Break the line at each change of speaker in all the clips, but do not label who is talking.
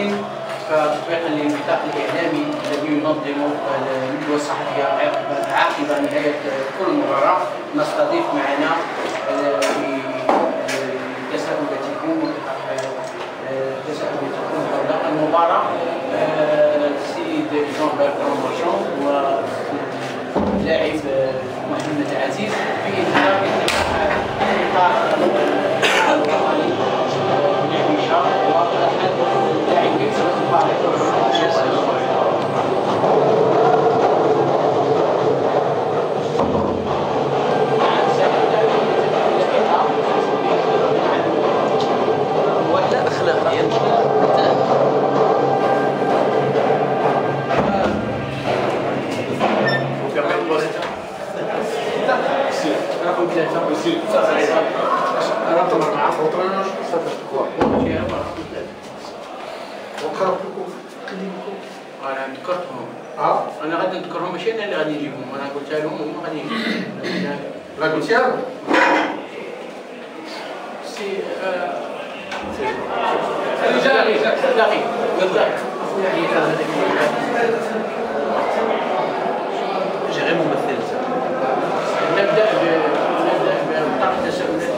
المشاهدين، فتطبيقا للنطاق الاعلامي الذي ينظم الندوه الصحفيه عقب نهايه كل مباراه نستضيف معنا التساؤل التي يكون حول المباراه السيد جون برتران مارشون واللاعب محمد عزيز في اطار الوطني لعب واحد اللاعبين
ولا اخلاقيا
انا ذكرتهم. انا غادي نذكرهم ماشي انا اللي غادي نجيبهم، انا قلتها لهم وهم غادي يجيبهم.
لا قلتيها لهم؟
غير ممثل.
نبدا بطرح التساؤلات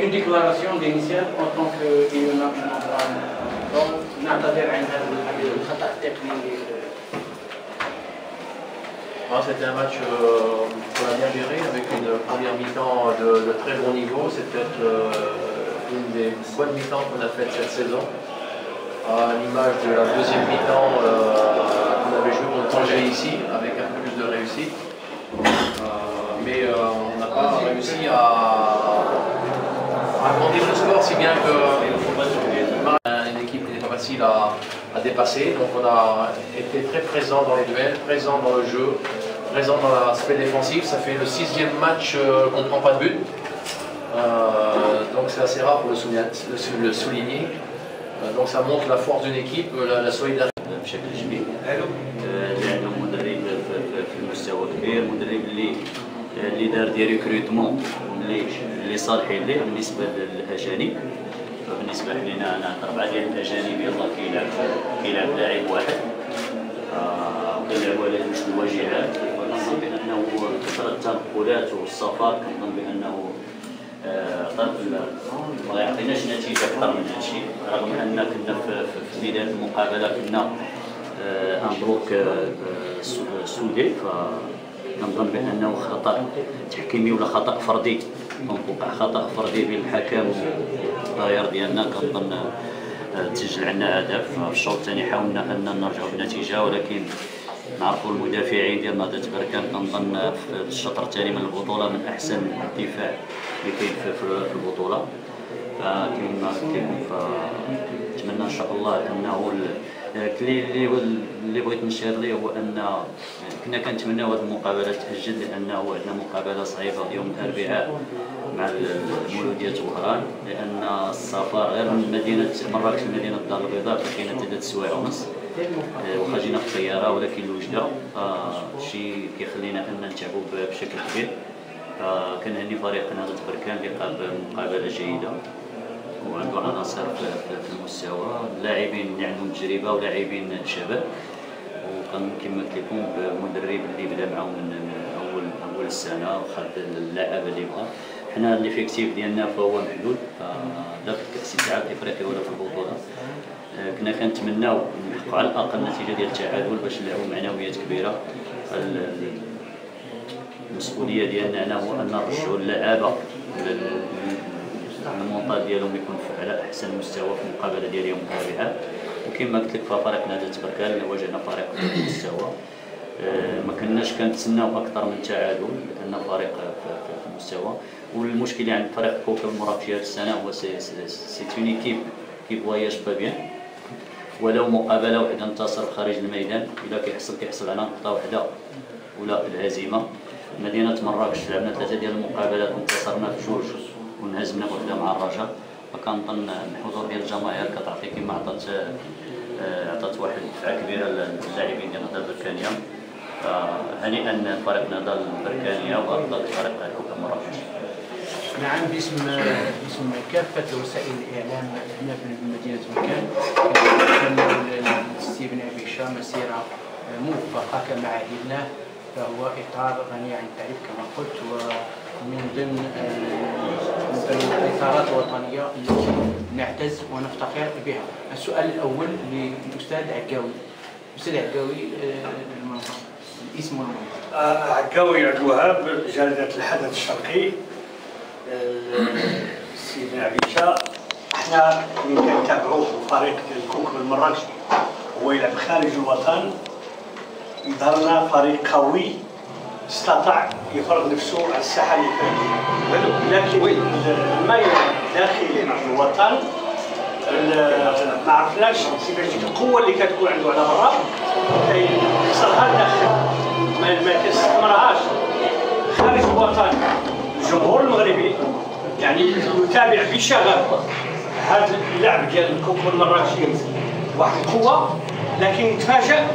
une déclaration d'initiale en tant qu'élu national. نعتذر عن هذا الخطأ التقني.
C'était un match qu'on a bien géré avec une première mi-temps de très bon niveau. C'est peut-être une des bonnes mi-temps qu'on a faites cette saison. À l'image de la deuxième mi-temps qu'on avait joué contre Tanger ici, avec un peu plus de réussite. Mais on n'a pas réussi à grandir le score, si bien que une équipe qui n'était pas facile à dépasser. Donc on a été très présent dans les duels, présent dans le jeu, présent dans l'aspect défensif. Ça fait le 6e match qu'on ne prend pas de but. Donc c'est assez rare pour le souligner. Donc ça montre la force d'une équipe, la solidarité.
بشكل كبير لانه مدرب في المستوى كبير، مدرب اللي دار دي ريكروتمون اللي صالحين ليه بالنسبه للاجانب. فبالنسبه لنا انا 4 ديال الاجانب يلاه كيلعب لاعب واحد وكيلعبوا على جوج الواجهات. ونظن بانه كثره التنقلات والسفر كنظن بانه ما يعطيناش نتيجه اكثر من هذا الشيء، رغم ان كنا في بدايه المقابله كنا ان بلوك سودي. فكنظن بانه خطا تحكيمي ولا خطا فردي، دونك وقع خطا فردي بين الحكم والطاير ديالنا. كنظن تسجل عندنا هدف في الشوط الثاني، حاولنا ان نرجعوا بالنتيجه، ولكن نعرفوا المدافعين ديال نهضة بركان كنظن في الشطر الثاني من البطوله من احسن الدفاع اللي كاين في البطوله. فنتمنى ان شاء الله انه اللي بغيت نشير ليه هو ان كنا كنتمناو هذه المقابله تاجل، لانه عندنا مقابله صعيبه يوم الاربعاء مع المولوديه وهران، لان السفر غير من مدينه مراكش لمدينه الدار البيضاء كاينه 3 سوايع ونص، واخا جينا في الطياره ولكن الوجده شيء كيخلينا ان نتعبوا بشكل كبير. كنهني فريق نهضة بركان اللي قام بمقابله جيده وعنده عناصر في المستوى، اللاعبين اللي عندهم تجربه ولاعبين شباب، وكما قلت لكم بمدرب اللي بدا معاهم من اول السنه وخد اللاعب اللي بغا. حنا ليفيكتيف ديالنا فهو محدود، لا في الكاس الاتحاد الافريقي ولا في البطوله. كنا كنتمناو نحققوا على الاقل نتيجه ديال التعادل باش نلعبوا معنويات كبيره. المسؤوليه ديالنا هنا هو ان نرجعوا اللعابه المونطال ديالهم يكون على احسن مستوى في المقابله ديال يوم الاربعاء. وكما قلت لك فريق نهضة بركان اللي واجهنا فريق في المستوى، ما كناش كنتسناو اكثر من تعادل لان فريق في المستوى. والمشكله عند فريق كوكب مراكش هذه السنه هو سي اون ايكيب كي فواياج با بيان، ولو مقابله واحده انتصر خارج الميدان الا كيحصل على نقطه واحده ولا الهزيمه. مدينه مراكش لعبنا 3 ديال المقابلات انتصرنا في 2 وانهزمنا وحده مع الرجاء. فكنظن الحضور ديال الجماهير كتعطي كما عطات واحد الدفعه كبيره للاعبين ديال نهضة بركانيه. هنيئا فريق نضال البركانيه وابطال فريق الحكم مراكش.
نعم، باسم كافة وسائل الإعلام هنا في مدينة مكان كنتمنى للسي بن عبيشة مسيرة موفقة كما عهدناه، فهو إطار غني عن التعريف كما قلت، ومن ضمن الإطارات الوطنية التي نعتز ونفتخر بها. السؤال الأول للأستاذ عكاوي. أستاذ عكاوي، الاسم والمنطقة.
عكاوي عبد الوهاب، جريدة الحدث الشرقي. السي بن عبيشة، احنا اللي كنتابعوا فريق ديال الكوكب المراكشي هو يلعب خارج الوطن، يظهر لنا فريق قوي استطاع يفرض نفسه على الساحه اللي فاتت، لكن لما يلعب داخل الوطن ما عرفناش كيفاش ديك القوه اللي كتكون عنده على برا كيكسرها لداخل، ما كيستثمرهاش خارج الوطن. الجمهور المغربي يعني يتابع بشغف هذا اللعب ديال الكوكب المراكشي واحد القوه، لكن تفاجأ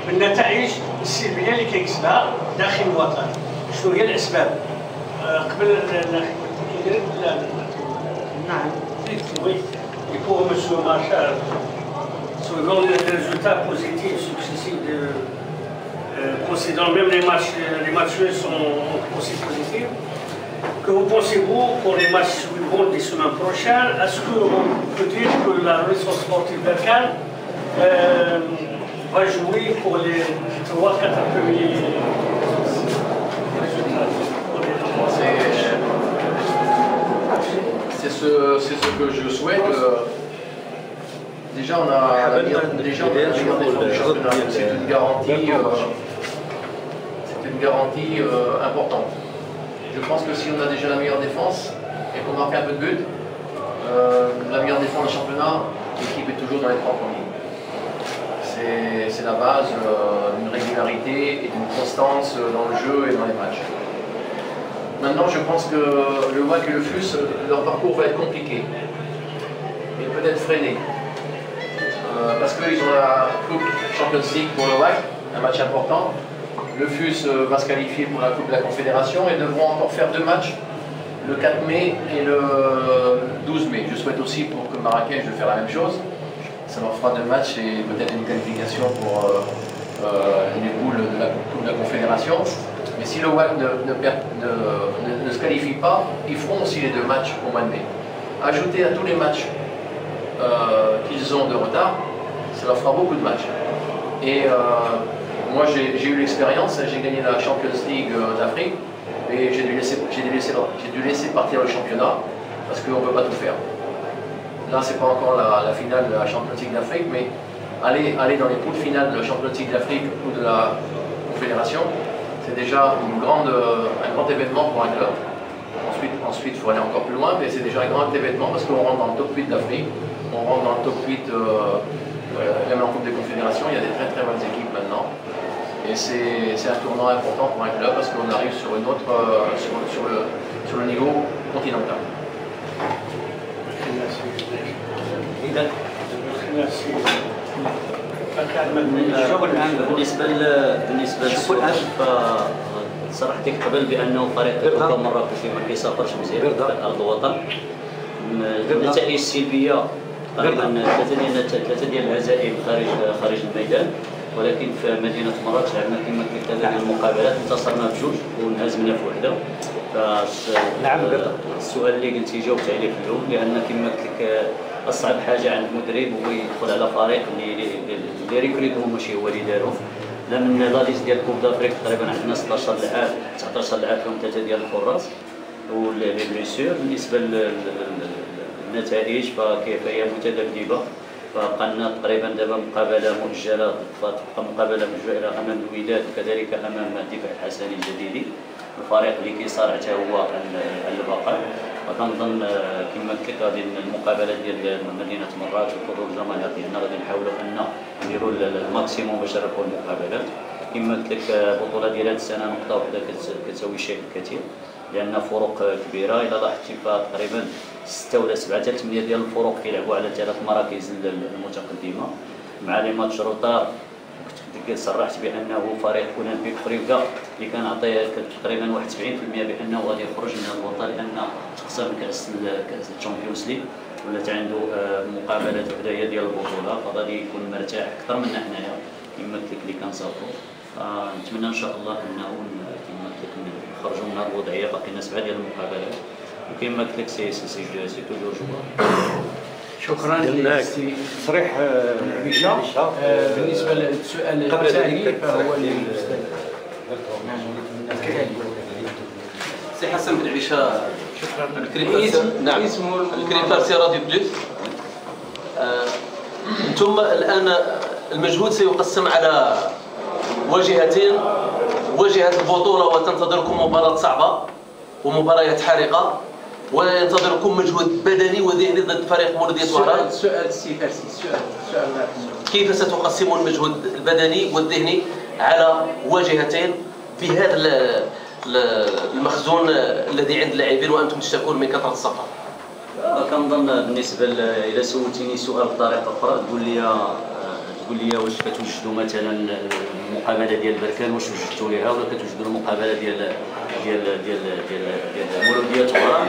بالنتائج السلبيه اللي كيكسبها داخل الوطن. شنو هي الاسباب؟ قبل
نعم.
Oui, et pour M. Marchal, suivant les résultats positifs successifs concédant même les matchs sont aussi positifs, que vous pensez-vous pour les matchs suivants des semaines prochaines? Est-ce qu'on peut dire que la Réunion sportive Berkane va jouer pour les 3-4 premiers résultats?
C'est ce que je souhaite. Déjà, on a la meilleure défense du championnat. C'est une garantie importante. Je pense que si on a déjà la meilleure défense et qu'on marque un peu de but, la meilleure défense du championnat, l'équipe est toujours dans les 3 premiers. C'est la base d'une régularité et d'une constance dans le jeu et dans les matchs. Maintenant, je pense que le WAC et le FUS, leur parcours va être compliqué et peut-être freiné. Parce qu'ils ont la Coupe Champions League pour le WAC, un match important. Le FUS va se qualifier pour la Coupe de la Confédération et devront encore faire 2 matchs, le 4 mai et le 12 mai. Je souhaite aussi pour que Marrakech de faire la même chose. Ça leur fera 2 matchs et peut-être une qualification pour les poules de la Coupe de la Confédération. Mais si le WAC ne se qualifie pas, ils feront aussi les 2 matchs au mois de mai. Ajouter à tous les matchs qu'ils ont de retard, ça leur fera beaucoup de matchs. Et moi j'ai eu l'expérience, j'ai gagné la Champions League d'Afrique et j'ai dû laisser partir le championnat parce qu'on ne peut pas tout faire. Là c'est pas encore la finale de la Champions League d'Afrique, mais aller dans les poules finales de la Champions League d'Afrique ou de la Confédération, c'est déjà un grand événement pour un club. Ensuite, il faut aller encore plus loin, mais c'est déjà un grand événement parce qu'on rentre dans le top 8 d'Afrique, on rentre dans le top 8 même en Coupe des Confédérations, il y a des très très bonnes équipes maintenant. Et c'est un tournant important pour un club parce qu'on arrive sur une autre, sur le niveau continental.
الشغل الان بالنسبه للسؤال فصرحت قبل بانه فريق الحكم مراكشي ما كيسافرش مزيان في ارض الوطن. النتائج السلبيه تقريبا 3 ديال الهزائم خارج الميدان، ولكن في مدينه مراكش عندنا كما قلت لك المقابلات انتصرنا ب2 وانهزمنا في 1. نعم السؤال اللي قلتي جاوبت عليه في الاول، لان كما قلت لك اصعب حاجه عند المدرب هو يدخل على فريق اللي ريكريتو ماشي هو اللي داروه. لا من لا ليست ديال كوب دافريك تقريبا عندنا 16 لاعب 19 لاعب فيهم 3 ديال الحراس ولي بليسيور. بالنسبه للنتائج فهي متذبذبه، فبقى لنا تقريبا دابا مقابله مؤجله، تبقى مقابله مؤجله امام الوداد وكذلك امام الدفاع الحسني الجديدي، الفريق اللي كيصارع حتى هو على البقاء. وكنظن كما قلت لك هذه المقابله ديال مدينه مراكش والحضور الجماهيري ديالنا غادي نحاولوا ان نديروا الماكسيموم باش نربحوا المقابلات. كما قلت لك البطوله ديال هذه السنه نقطه واحده كتساوي شيء كثير، لان فروق كبيره. الا لاحظتي فتقريبا 6 ولا 7 حتى 8 ديال الفروق كيلعبوا على 3 مراكز المتقدمه، مع لي ماتش روطار كنت صرحت بانه فريق اولمبيك فريكا اللي كان عطيه تقريبا 71% بانه غادي يخرج من البطوله لان تقسم كاس الشامبيونز ليغ ولات عنده مقابلات بدايه ديال البطوله، فغادي يكون مرتاح اكثر منا حنايا كما قلت لك اللي كنسافروا. فنتمنى ان شاء الله انه كما قلت لك نخرجوا من هذه الوضعيه. باقي لنا 7 ديال المقابلات وكما قلت لك سي توجور جوار.
شكرا للسي
تصريح
هشام. بالنسبه للسؤال الثاني فهو للاستاذ
سي حسن بن عبيشه.
شكرا.
نعم، الكريفارسي راديو بلوس. انتم الان المجهود سيقسم على واجهتين. واجهه البطوله وتنتظركم مباراه صعبه ومباريات حارقه، وينتظركم مجهود بدني وذهني ضد فريق مولودية وهران.
سؤال السي فارسي. السؤال
كيف ستقسمون المجهود البدني والذهني على واجهتين في هذا المخزون الذي عند اللاعبين وانتم تشتكون من كثره السفر؟
كنظن بالنسبه الى سولتيني سؤال بطريقه اخرى تقول لي واش كتوجدوا مثلا المقابله ديال بركان واش وجدتوا ليها ولا كتوجدوا المقابله ديال مولودية وهران؟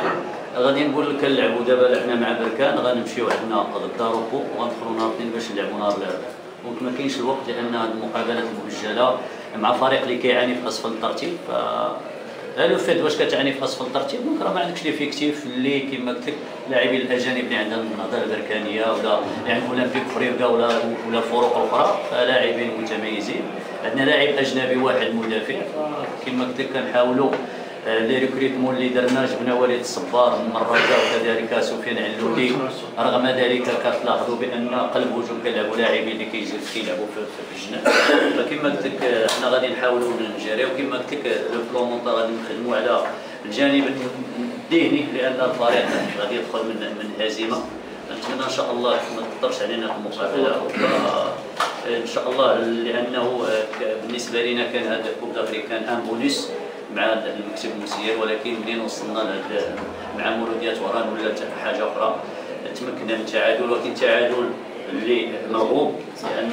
غادي نقول لك كنلعبوا دابا لعبنا مع بركان، غنمشيو عندنا غدا روبو وغندخلوا نهار الاثنين باش نلعبوا نهار الاربعاء، وما كاينش الوقت لان هذه المقابلات المؤجله مع فريق اللي كيعاني في اسفل الترتيب. ف لو فيت واش كتعاني في اسفل الترتيب دونك راه ما عندكش لي فيكتيف اللي كما قلت لك اللاعبين الاجانب اللي عندنا النهضه البركانيه ولا يعني اولمبيك فريقا ولا الفرق الاخرى، فلاعبين متميزين. عندنا لاعب اجنبي واحد مدافع، كما قلت لك كنحاولوا لي ريكريتمون اللي درنا جبنا وليد الصبار من الرجاء وكذلك سفيان علولي. رغم ذلك كتلاحظوا بان قلب هجوم كنلعبوا لاعبين اللي كيلعبوا في الجناح. فكما قلت لك حنا غادي نحاولوا نجريو كما قلت لك لو بلون غادي نخدموا على الجانب الذهني لان الفريق غادي يدخل من هزيمه. نتمنى ان شاء الله ما تقدرش علينا في المقابله ان شاء الله، لانه بالنسبه لنا كان هذا الكوب دافريك كان ان بونيس مع المكسب المسير، ولكن منين وصلنا مع مولودية وهران ولات حاجه اخرى. تمكنا من التعادل، ولكن التعادل اللي مرغوب لان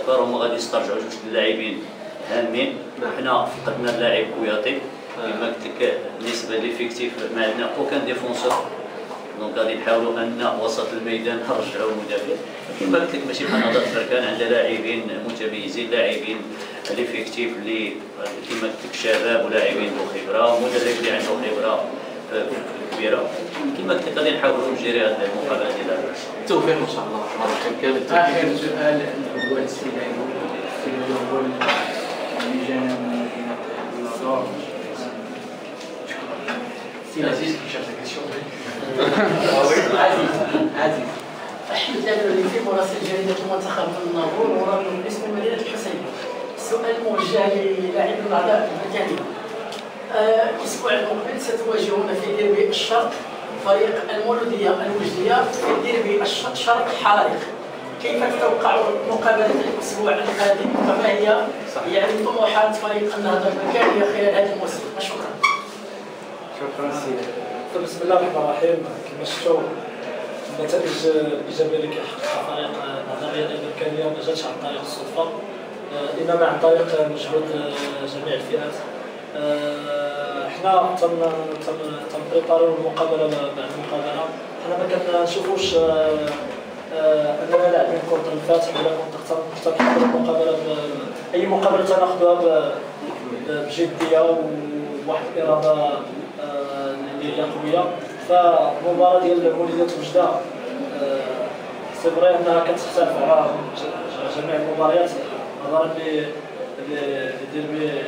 0-0 هما غادي يسترجعوا جوج اللاعبين هامين. حنا فقدنا اللاعب كوياطي كما قلت لك بالنسبه ليفيكتيف ما عندنا اوكان ديفونسور، دونك غادي نحاولوا ان وسط الميدان نرجعوا مدافع. كما قلت لك ماشي بحال نهضه بركان عندها لاعبين متميزين، لاعبين ليفيكتيف اللي كما قلت لك شباب ولاعبين ذو خبره ومدرب اللي عنده خبره كبيره. كما قلت لك غادي نحاولوا نجري هذه المقابله ديال
التوفيق ان شاء الله. كامل
اخر سؤال هو الاستدعاء هو اللي جانا من النظام.
عزيز
عزيز
أحمد العلولي في مراسل جريدة المنتخب الناظور ورجل باسم مدينة الحسين. السؤال موجه للاعب الأعضاء البركانية. الأسبوع المقبل ستواجهون في ديربي الشرق فريق المولودية الوجدية في ديربي الشرق حارق. كيف تتوقع مقابلة الأسبوع القادم؟ فما هي يعني طموحات فريق النهضة البركانية خلال هذا الموسم؟ شكرا.
شكرا سيدي.
بسم الله الرحمن الرحيم. كما شفتوا النتائج الايجابيه اللي كيحققها فريق النهضه البركانيه ما جاتش عن طريق الصدفه، انما عن طريق مجهود جميع الفئات. حنا تنبريباريو المقابله بعد المقابله. حنا ما كنشوفوش اننا لاعبين كره الفات ولا كنت نحضروا المقابله اي مقابله تناخذوها بجديه وواحد الاراده اللي هي قويه. فالمباراه ديال مولودية وجده سي فري انها كتختلف على جميع المباريات نظرا لديربي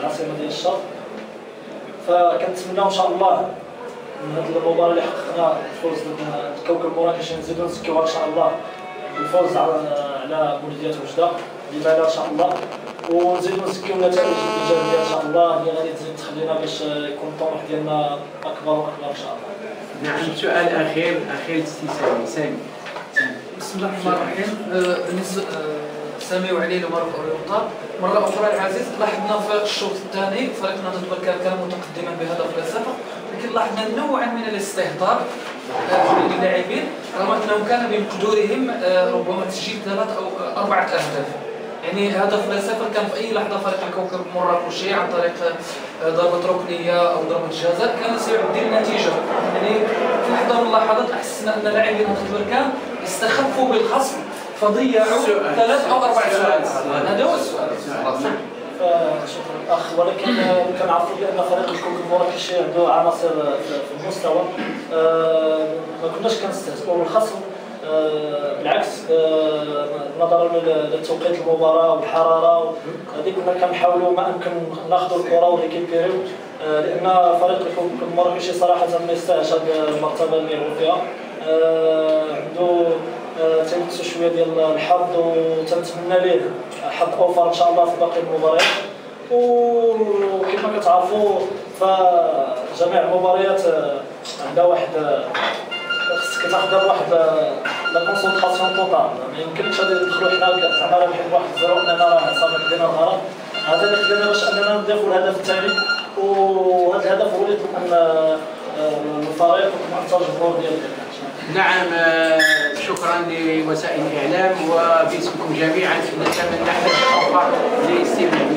العاصمه ديال الشرق. فكنتمناو ان شاء الله من هذه المباراه اللي حققنا الفوز ضد كوكب مراكش نزيدو نزكيوها ان شاء الله بالفوز على مولودية وجده لما لا ان شاء الله، ونزيدو نزكيو النتائج الايجابيه ان شاء الله اللي غادي تزيد تخلينا باش يكون الطموح ديالنا اكبر واكبر ان شاء الله.
نعم سؤال اخير للسي سامي.
بسم الله الرحمن الرحيم. بالنسبه سامي وعلي ومروه وريوطا مره اخرى العزيز، لاحظنا في الشوط الثاني فريق نهضة بركان كان متقدما بهدف لا صفر، لكن لاحظنا نوعا من الاستهتار للاعبين رغم انهم كان بمقدورهم ربما تسجيل 3 أو 4 أهداف. يعني هدف لا صفر كان في اي لحظه فريق الكوكب المراكشي عن طريق ضربه ركنيه او ضربه جزاء كان سيعدل النتيجه. يعني في لحظه من اللحظات احسسنا ان لاعبين هذا البركان استخفوا بالخصم فضيعوا 3 أو 4 سؤال. هذا هو السؤال.
شكرا اخ، ولكن كنعرفوا بان فريق الكوكب المراكشي عنده عناصر في المستوى ما كناش كنستهزئوا بالخصم، بالعكس نظرا لتوقيت المباراه والحراره هذه كنا كنحاولوا ما امكن ناخذوا الكره ونريكيبيريو، لان فريق الكوكب المراكشي صراحه ما يستاهلش هذه المرتبه اللي هو فيها. عنده تنقصوا شويه ديال الحظ وتنتمنى ليه حظ اوفر ان شاء الله في باقي المباريات. وكما كتعرفوا فجميع المباريات عندها واحد خصك تاخذها بواحد لا كونسونطراسيون توتال، ما يمكنش غادي ندخلوا حنا زعما رابحين بواحد الزيرو اننا راه صافي خدينا الغرض. هذا اللي خدينا باش اننا نضيفوا الهدف الثاني، وهذا الهدف هو اللي يطمئن الفريق ويطمئن الجمهور ديال
نعم، شكرا لوسائل الاعلام وباسمكم جميعا نتمنى حدث اوفر لاستيفن.